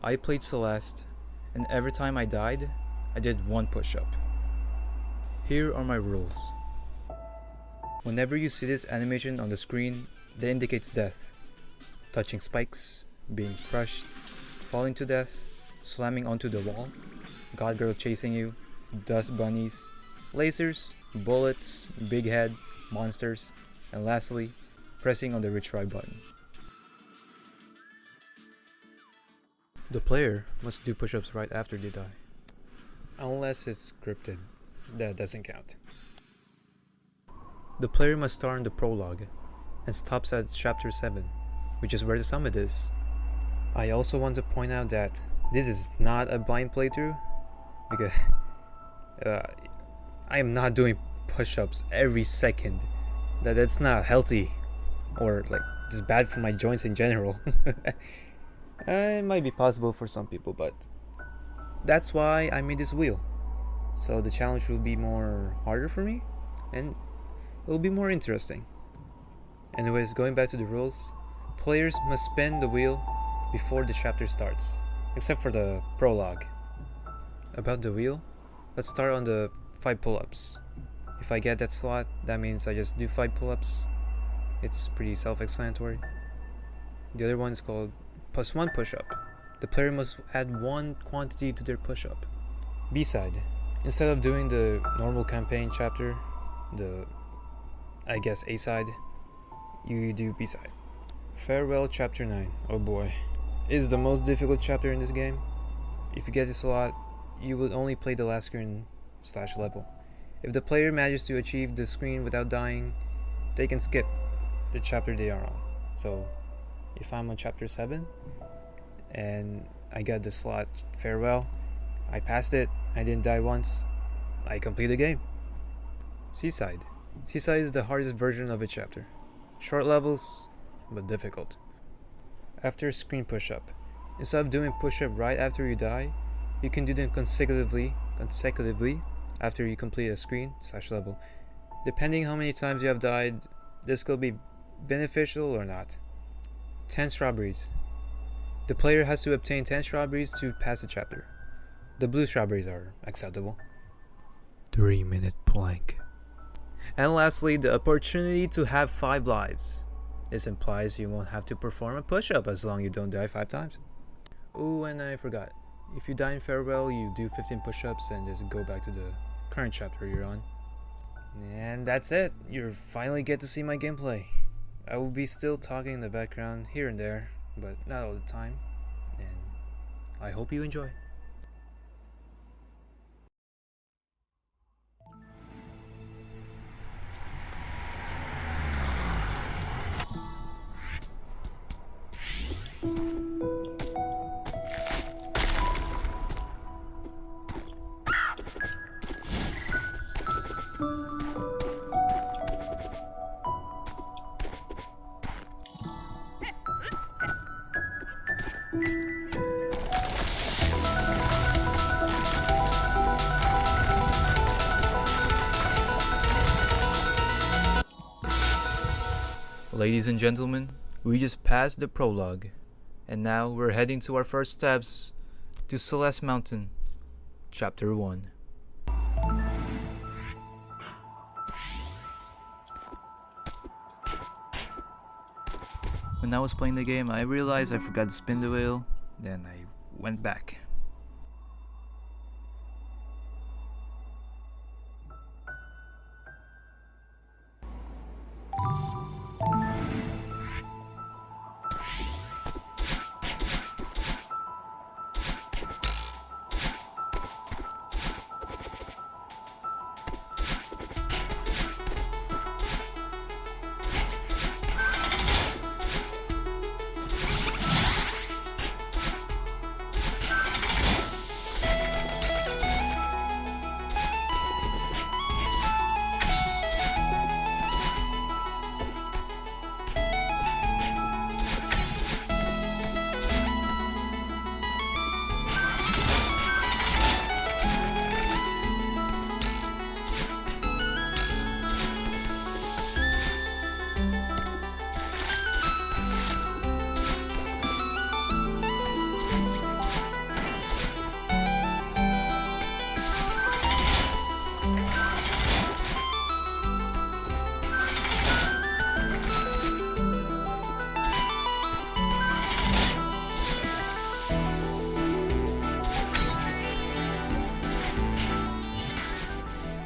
I played Celeste, and every time I died, I did one push-up. Here are my rules. Whenever you see this animation on the screen that indicates death, touching spikes, being crushed, falling to death, slamming onto the wall, God girl chasing you, dust bunnies, lasers, bullets, big head, monsters, and lastly, pressing on the retry button. The player must do push-ups right after they die. Unless it's scripted, that doesn't count. The player must start in the prologue and stops at chapter 7, which is where the summit is. I also want to point out that this is not a blind playthrough because I am not doing push-ups every second. That's not healthy or like just bad for my joints in general. It might be possible for some people, but that's why I made this wheel. So the challenge will be more harder for me and it will be more interesting. Anyways, going back to the rules, players must spin the wheel before the chapter starts, except for the prologue. About the wheel, let's start on the 5 pull-ups. If I get that slot, that means I just do 5 pull-ups. It's pretty self-explanatory. The other one is called +1 push-up. The player must add 1 quantity to their push-up. B-side. Instead of doing the normal campaign chapter, the A-side, you do B-side. Farewell Chapter 9. Oh boy. It is the most difficult chapter in this game. If you get this slot, you will only play the last screen/level. If the player manages to achieve the screen without dying, they can skip the chapter they are on. So, if I'm on chapter 7 and I got the slot farewell, I passed it, I didn't die once, I complete the game. Seaside. Seaside is the hardest version of a chapter. Short levels, but difficult. After a screen push-up, instead of doing push-up right after you die, you can do them consecutively after you complete a screen/level. Depending how many times you have died, this could be beneficial or not. 10 strawberries. The player has to obtain 10 strawberries to pass the chapter. The blue strawberries are acceptable. 3-minute plank. And lastly, the opportunity to have 5 lives. This implies you won't have to perform a push-up as long as you don't die 5 times. Ooh, and I forgot. If you die in farewell, you do 15 push-ups and just go back to the current chapter you're on. And that's it. You finally get to see my gameplay. I will be still talking in the background here and there, but not all the time. And I hope you enjoy. Ladies and gentlemen, we just passed the prologue, and now we're heading to our first steps to Celeste Mountain, Chapter 1. When I was playing the game, I realized I forgot to spin the wheel, then I went back.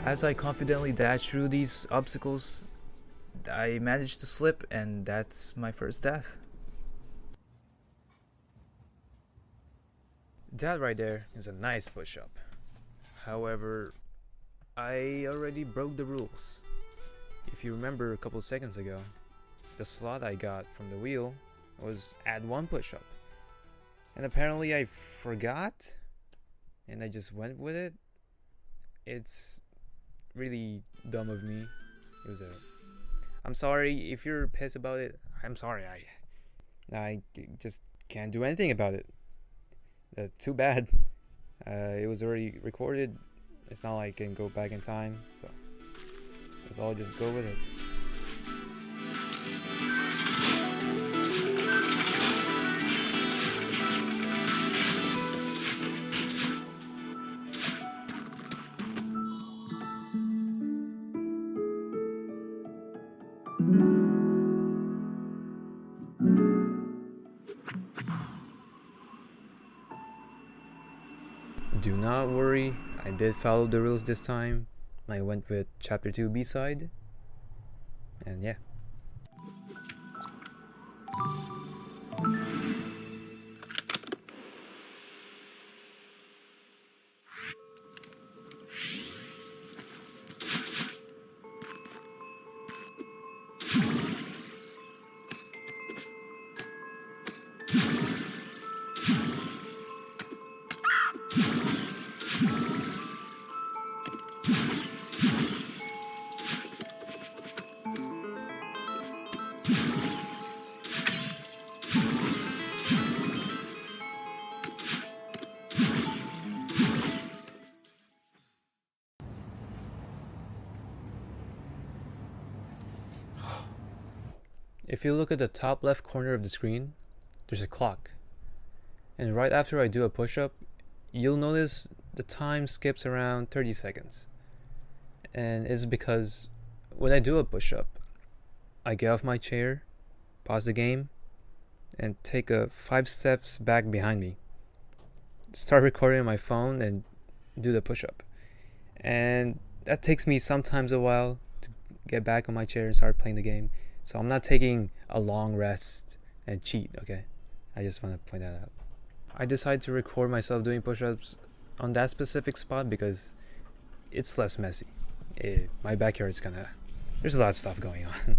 As I confidently dash through these obstacles, I managed to slip, and that's my first death. That right there is a nice push-up. However, I already broke the rules. If you remember a couple seconds ago, the slot I got from the wheel was add 1 push-up. And apparently I forgot, and I just went with it. It's really dumb of me. I'm sorry if you're pissed about it. I'm sorry. I just can't do anything about it. Too bad. It was already recorded. It's not like I can go back in time, so let's all just go with it. Do not worry, I did follow the rules this time. I went with Chapter 2 B-side, and yeah. If you look at the top left corner of the screen, there's a clock. And right after I do a push-up, you'll notice the time skips around 30 seconds. And it's because when I do a push-up, I get off my chair, pause the game, and take 5 steps back behind me. Start recording on my phone and do the push-up. And that takes me sometimes a while to get back on my chair and start playing the game. So I'm not taking a long rest and cheat, okay? I just want to point that out. I decided to record myself doing push-ups on that specific spot because it's less messy. My backyard's there's a lot of stuff going on.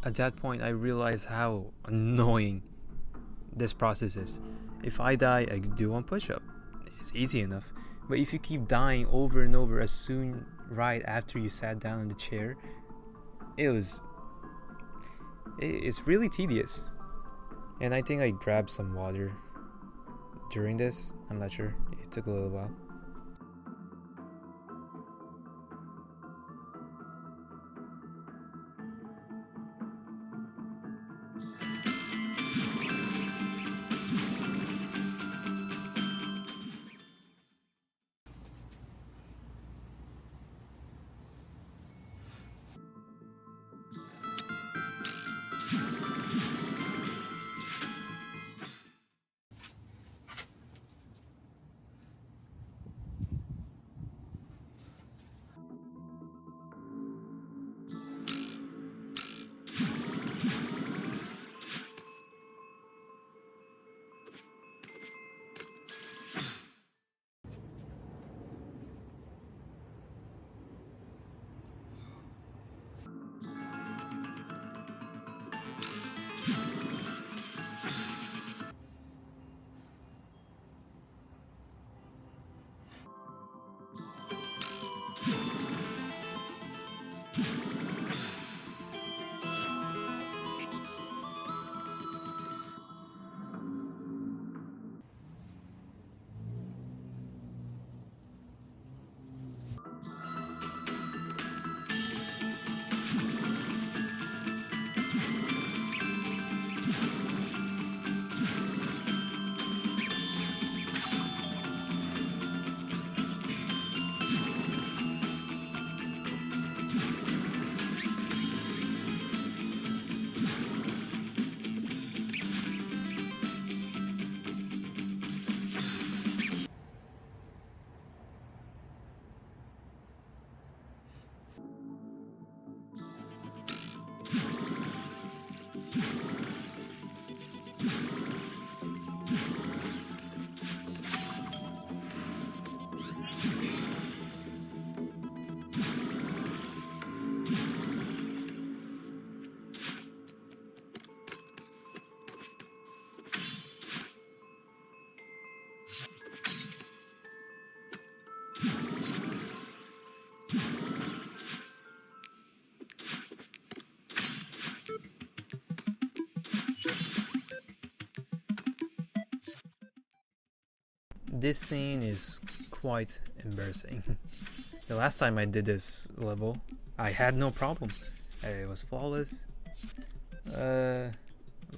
At that point, I realized how annoying this process is. If I die, I do one push-up. It's easy enough. But if you keep dying over and over as soon right after you sat down in the chair, it's really tedious. And I think I grabbed some water during this. I'm not sure. It took a little while. This scene is quite embarrassing. The last time I did this level, I had no problem. It was flawless. Well,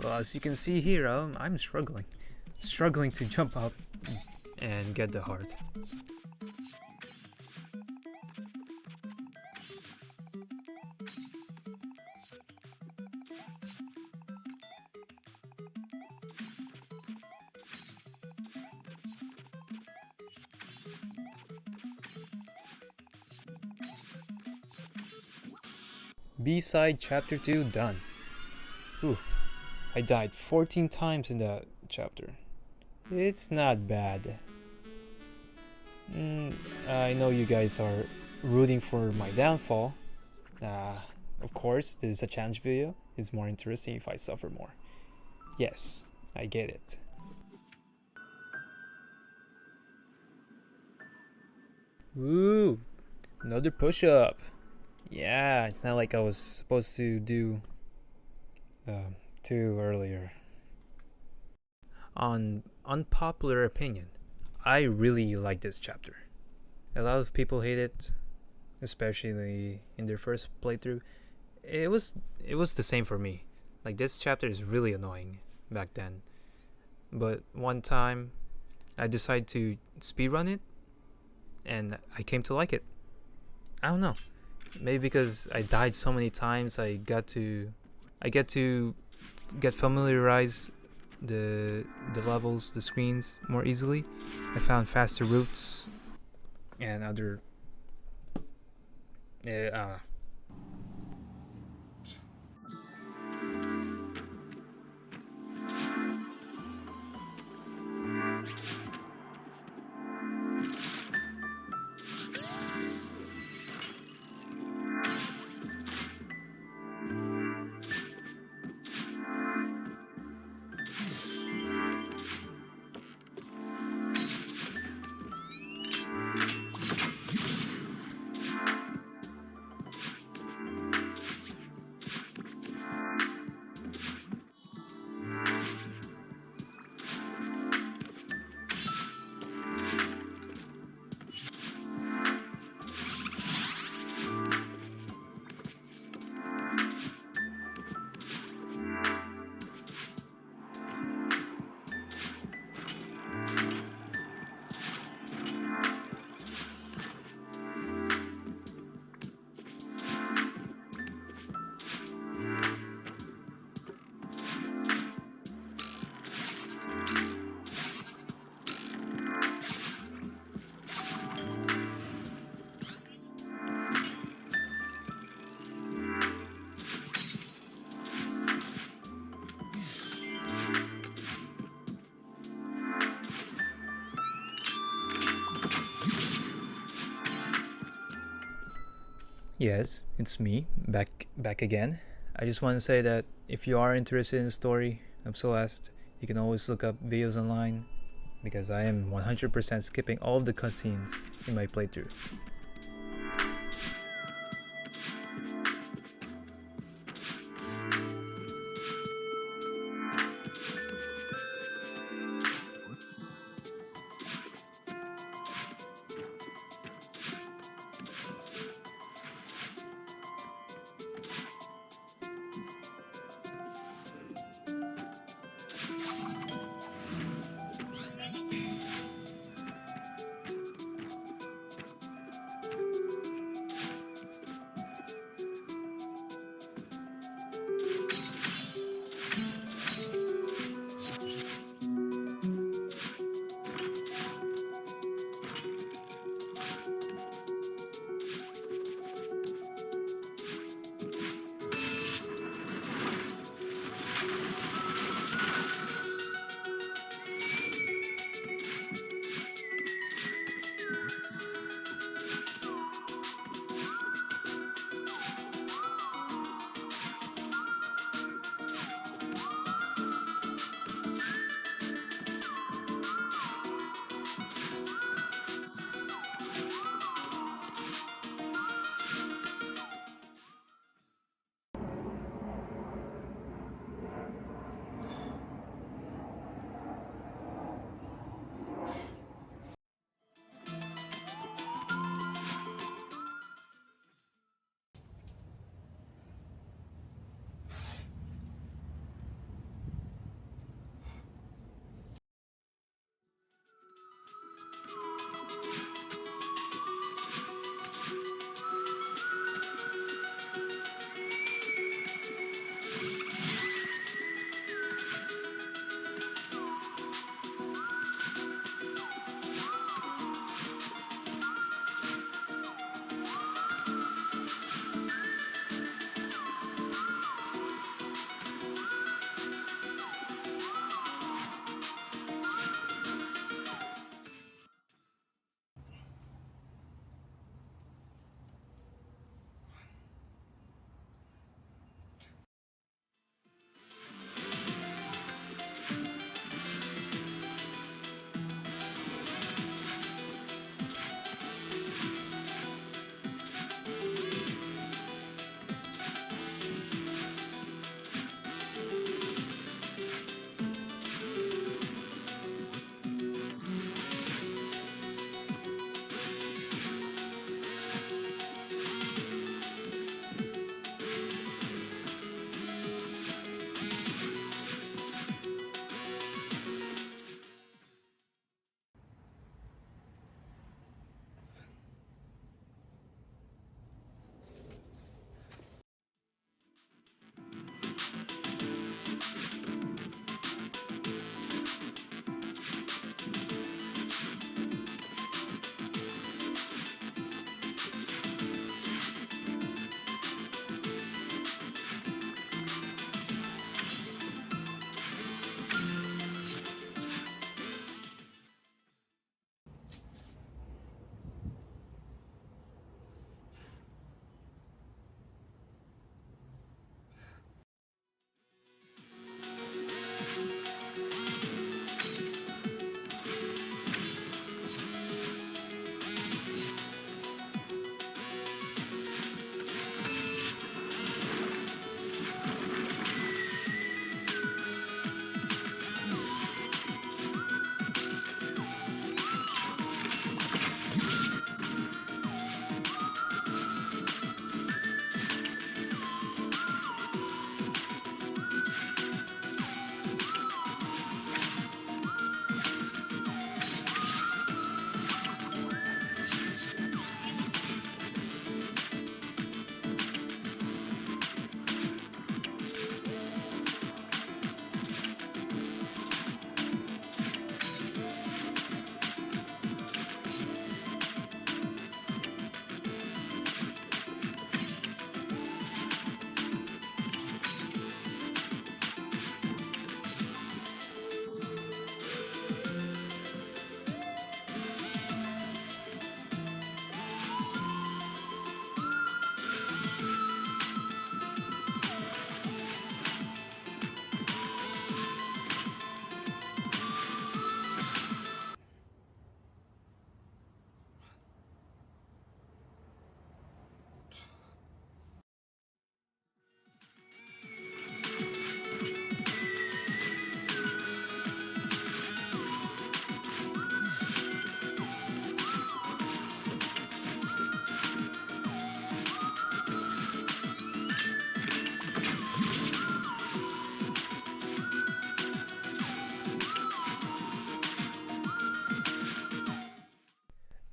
as you can see here, I'm struggling to jump up and get the heart. B-side chapter 2 done. Whew. I died 14 times in that chapter. It's not bad. I know you guys are rooting for my downfall. Of course, this is a challenge video. It's more interesting if I suffer more. Yes, I get it. Woo! Another push-up. Yeah, it's not like I was supposed to do two earlier. On unpopular opinion, I really like this chapter. A lot of people hate it, especially in their first playthrough. It was the same for me. Like, this chapter is really annoying back then. But one time I decided to speedrun it and I came to like it. I don't know. Maybe because I died so many times, I get to get familiarized the levels, the screens more easily. I found faster routes and other. Yeah. Yes, it's me, back again. I just want to say that if you are interested in the story of Celeste, you can always look up videos online because I am 100% skipping all of the cutscenes in my playthrough.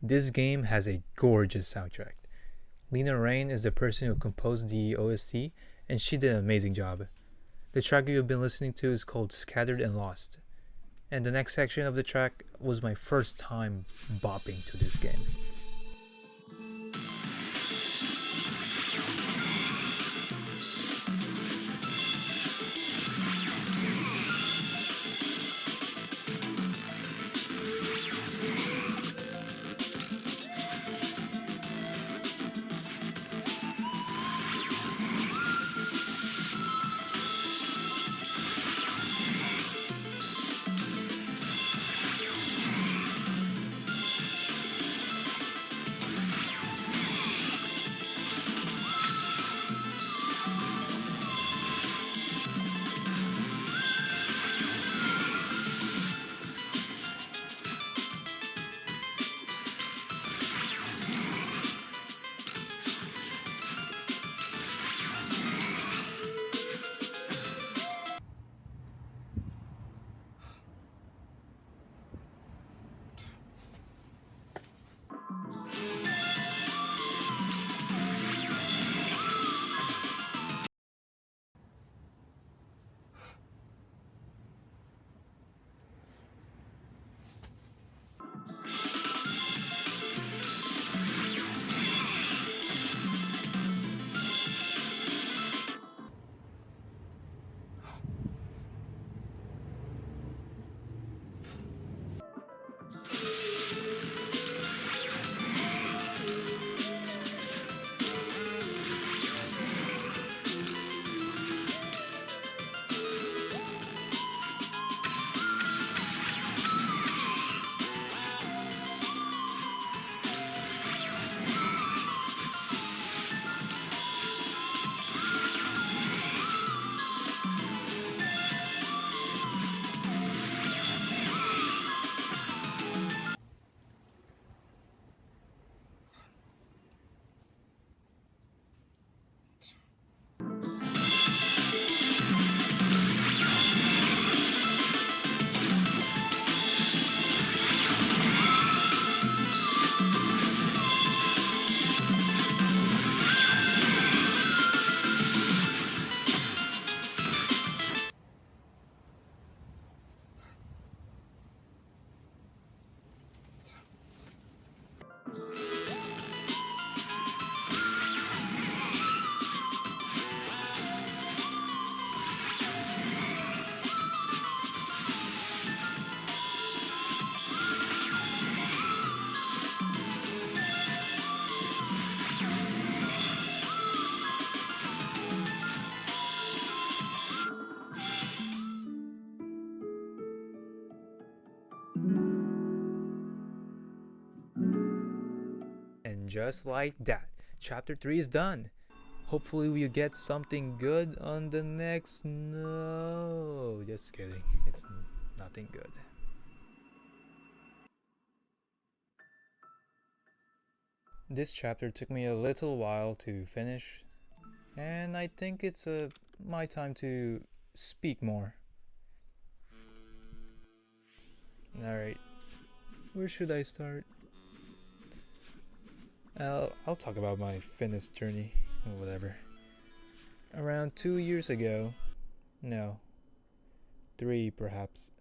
This game has a gorgeous soundtrack. Lena Raine is the person who composed the OST, and she did an amazing job. The track you've been listening to is called Scattered and Lost, and the next section of the track was my first time bopping to this game. And just like that, chapter 3 is done. Hopefully we get something good on the next. No, just kidding. It's nothing good. This chapter took me a little while to finish, and I think it's my time to speak more. Alright, where should I start? I'll talk about my fitness journey, or whatever. Around 2 years ago, no, 3 perhaps.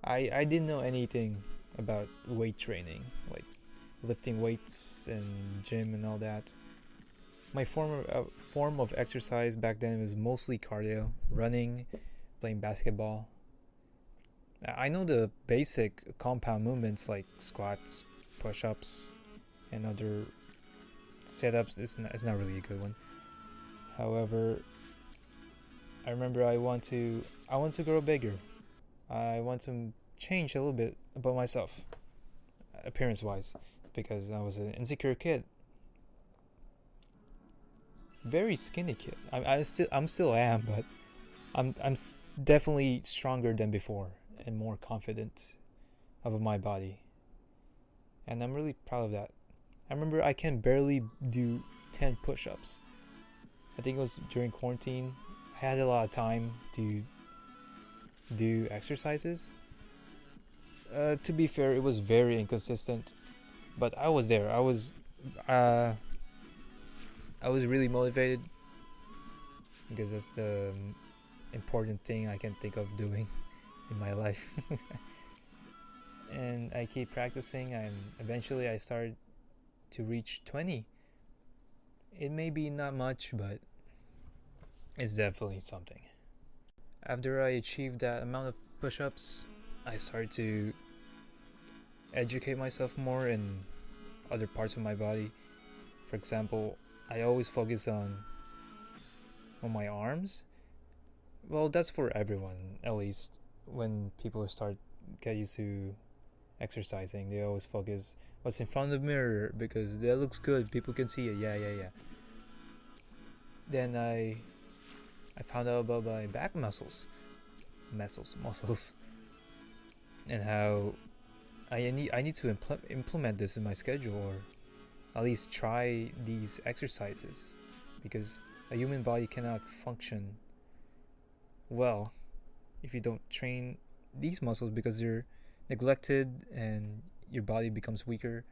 I didn't know anything about weight training, like lifting weights and gym and all that. My form of exercise back then was mostly cardio, running, playing basketball. I know the basic compound movements like squats, push-ups, and other setups. It's not really a good one. However, I remember I want to grow bigger. I want to change a little bit about myself, appearance-wise, because I was an insecure kid, very skinny kid. I'm still am, but I'm definitely stronger than before and more confident of my body, and I'm really proud of that. I remember I can barely do 10 push-ups. I think it was during quarantine. I had a lot of time to do exercises, To be fair, it was very inconsistent, but I was there. Uh, I was really motivated because that's the important thing I can think of doing in my life. And I keep practicing, and eventually I started to reach 20. It may be not much, but it's definitely something. After I achieved that amount of push ups, I started to educate myself more in other parts of my body. For example, I always focus on my arms. Well, that's for everyone, at least when people start get used to exercising, they always focus what's in front of the mirror because that looks good. People can see it. Yeah. Then I found out about my back muscles, and how I need to implement this in my schedule, or at least try these exercises, because a human body cannot function well if you don't train these muscles, because they're neglected and your body becomes weaker.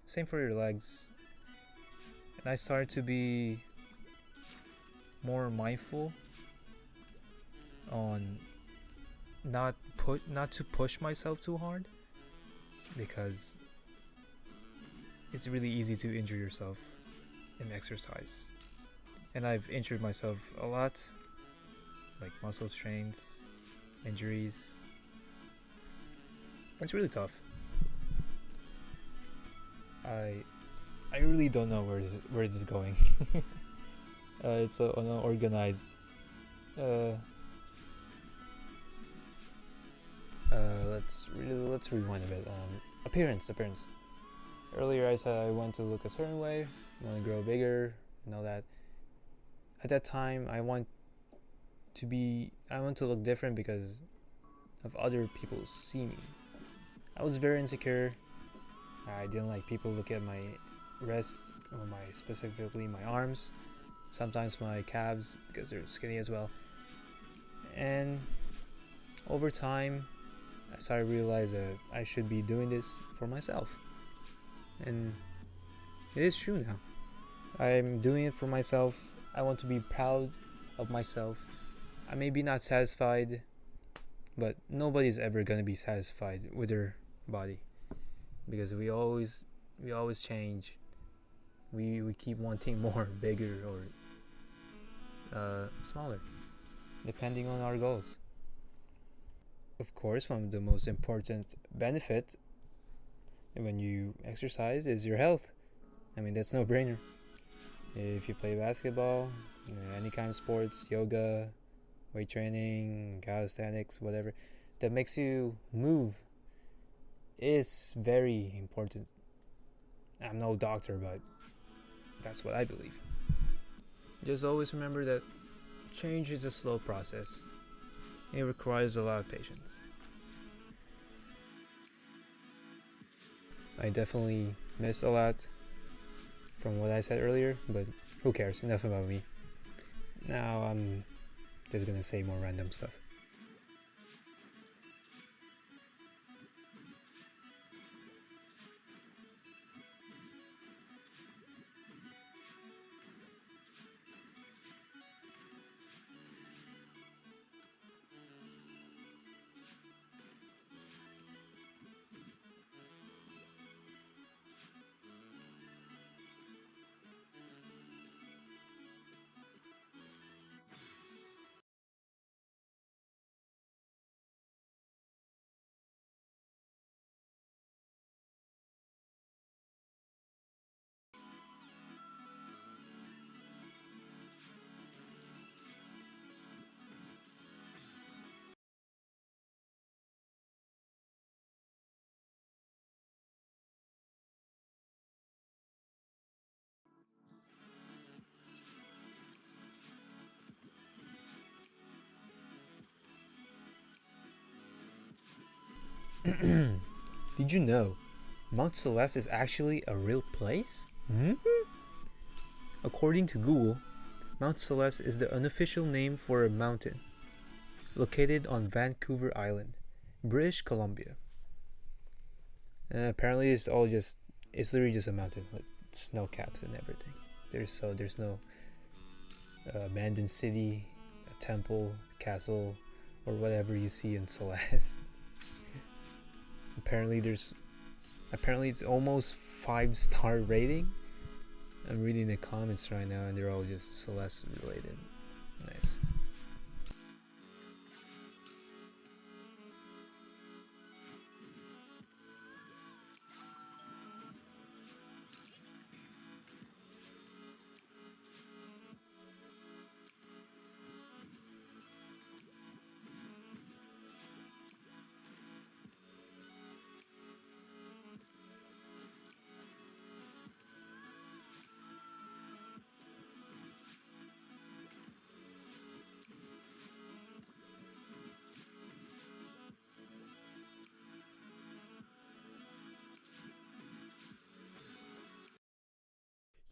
Same for your legs. And I started to be more mindful on not to push myself too hard, because it's really easy to injure yourself in exercise. And I've injured myself a lot, like muscle strains, injuries. It's really tough. I really don't know where this is going. It's so unorganized. Uh, let's rewind a bit. Appearance. Earlier I said I want to look a certain way, I want to grow bigger, and all that. At that time, I want to look different because of other people see me. I was very insecure. I didn't like people look at my wrist, or specifically my arms, sometimes my calves because they're skinny as well. And over time, I started to realize that I should be doing this for myself. And it is true now. I'm doing it for myself. I want to be proud of myself. I may be not satisfied, but nobody's ever gonna be satisfied with their body, because we always change. We keep wanting more, bigger, or smaller, depending on our goals. Of course, one of the most important benefit when you exercise is your health. I mean, that's no brainer. If you play basketball, any kind of sports, yoga, weight training, calisthenics, whatever, that makes you move is very important. I'm no doctor, but that's what I believe. Just always remember that change is a slow process. It requires a lot of patience. I definitely missed a lot from what I said earlier, but who cares? Enough about me. Now I'm just gonna say more random stuff. Did you know Mount Celeste is actually a real place? Mm-hmm. According to Google, Mount Celeste is the unofficial name for a mountain located on Vancouver Island British Columbia. Apparently, it's literally just a mountain, like snow caps and everything. There's no abandoned city, a temple, castle, or whatever you see in Celeste. Apparently it's almost 5-star rating. I'm reading the comments right now, and they're all just Celeste related. Nice.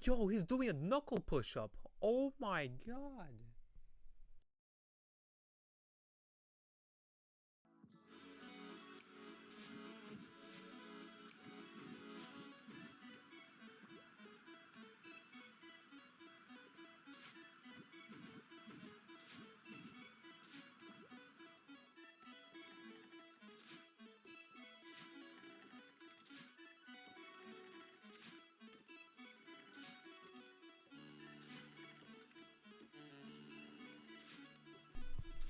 Yo, he's doing a knuckle push-up. Oh my god.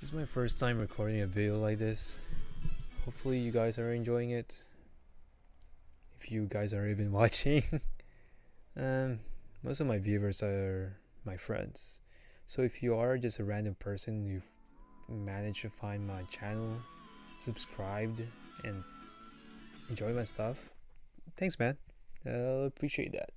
This is my first time recording a video like this. Hopefully you guys are enjoying it. If you guys are even watching. Most of my viewers are my friends. So if you are just a random person who've managed to find my channel, subscribed, and enjoy my stuff, thanks man. I'll appreciate that.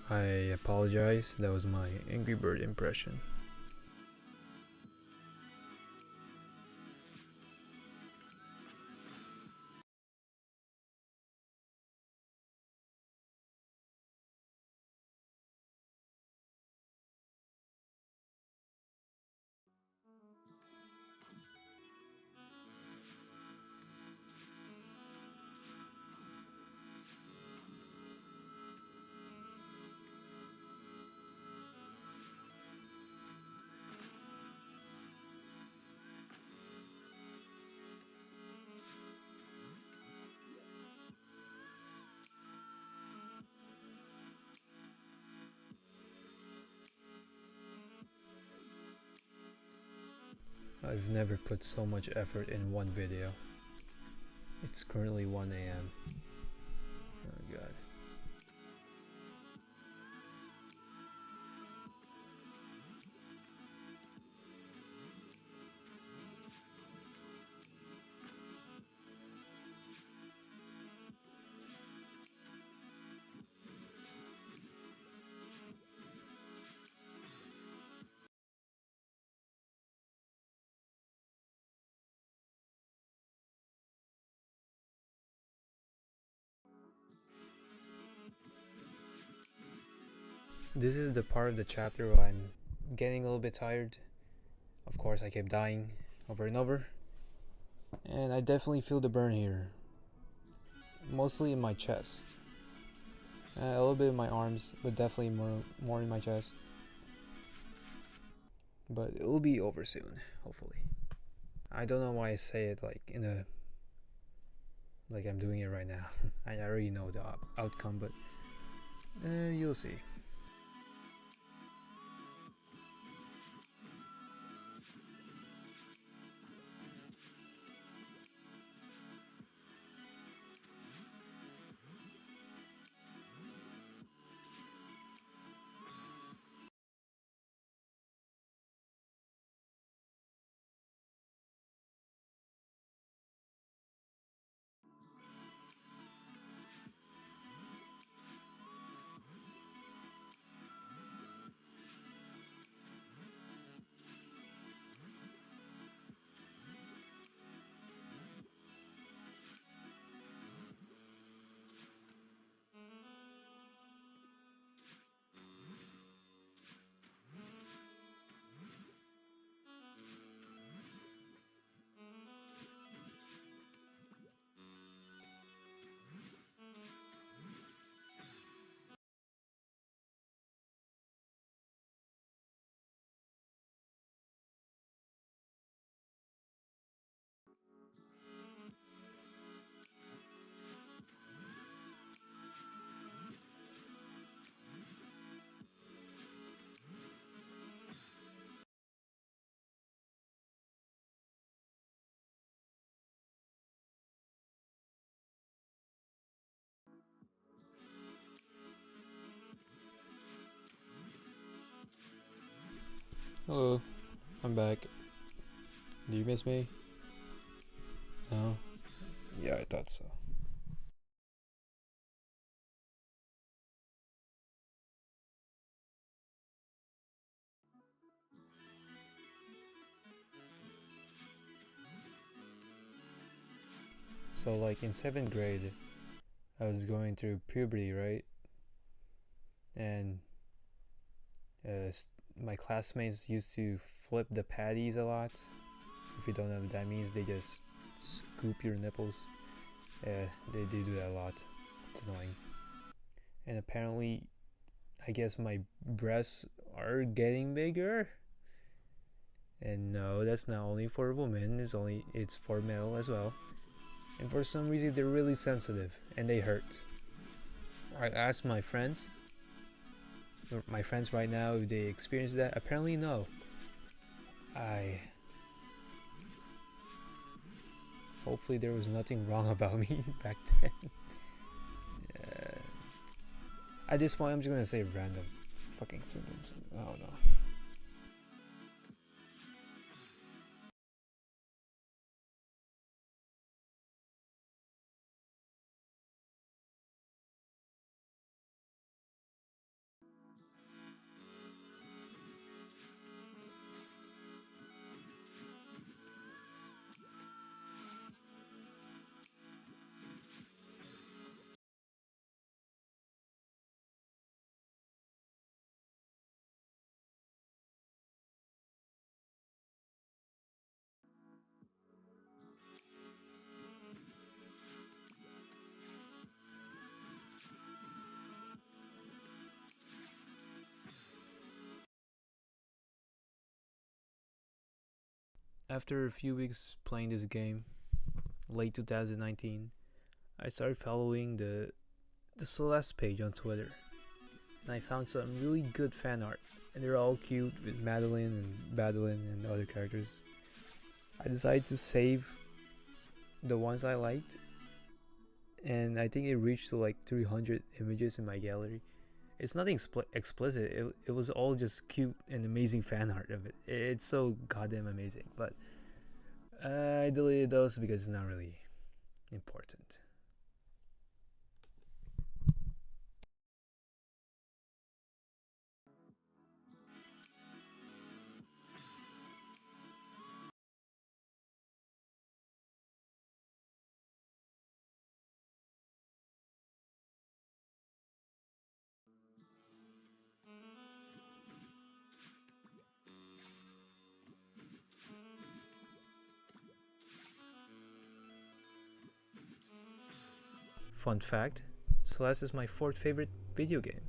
I apologize, that was my Angry Bird impression. I've never put so much effort in one video. It's currently 1 a.m. Oh god. This is the part of the chapter where I'm getting a little bit tired. Of course, I kept dying over and over. And I definitely feel the burn here. Mostly in my chest. A little bit in my arms, but definitely more in my chest. But it will be over soon, hopefully. I don't know why I say it like like I'm doing it right now. I already know the outcome, but you'll see. Hello, I'm back. Do you miss me? No? Yeah, I thought so. So, like in 7th grade, I was going through puberty, right? And uh, my classmates used to flip the patties a lot. If you don't know what that means, they just scoop your nipples. Yeah, they do that a lot. It's annoying. And apparently, I guess my breasts are getting bigger. And no, that's not only for women. It's for male as well. And for some reason, they're really sensitive and they hurt. I asked my friends right now, if they experience that. Apparently, no. I hopefully there was nothing wrong about me back then. uh, at this point, I'm just gonna say random fucking sentence. I don't know. After a few weeks playing this game, late 2019, I started following the Celeste page on Twitter, and I found some really good fan art, and they're all cute with Madeline and Madeline and other characters. I decided to save the ones I liked, and I think it reached to like 300 images in my gallery. It's nothing explicit. It was all just cute and amazing fan art of it. It's so goddamn amazing. But I deleted those because it's not really important. Fun fact: Celeste is my fourth favorite video game.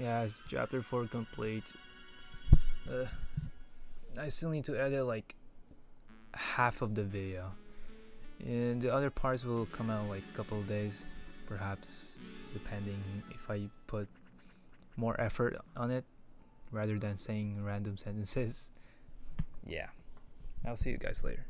Yes, chapter 4 complete. I still need to edit like half of the video, and the other parts will come out like a couple of days, perhaps, depending if I put more effort on it rather than saying random sentences. Yeah, I'll see you guys later.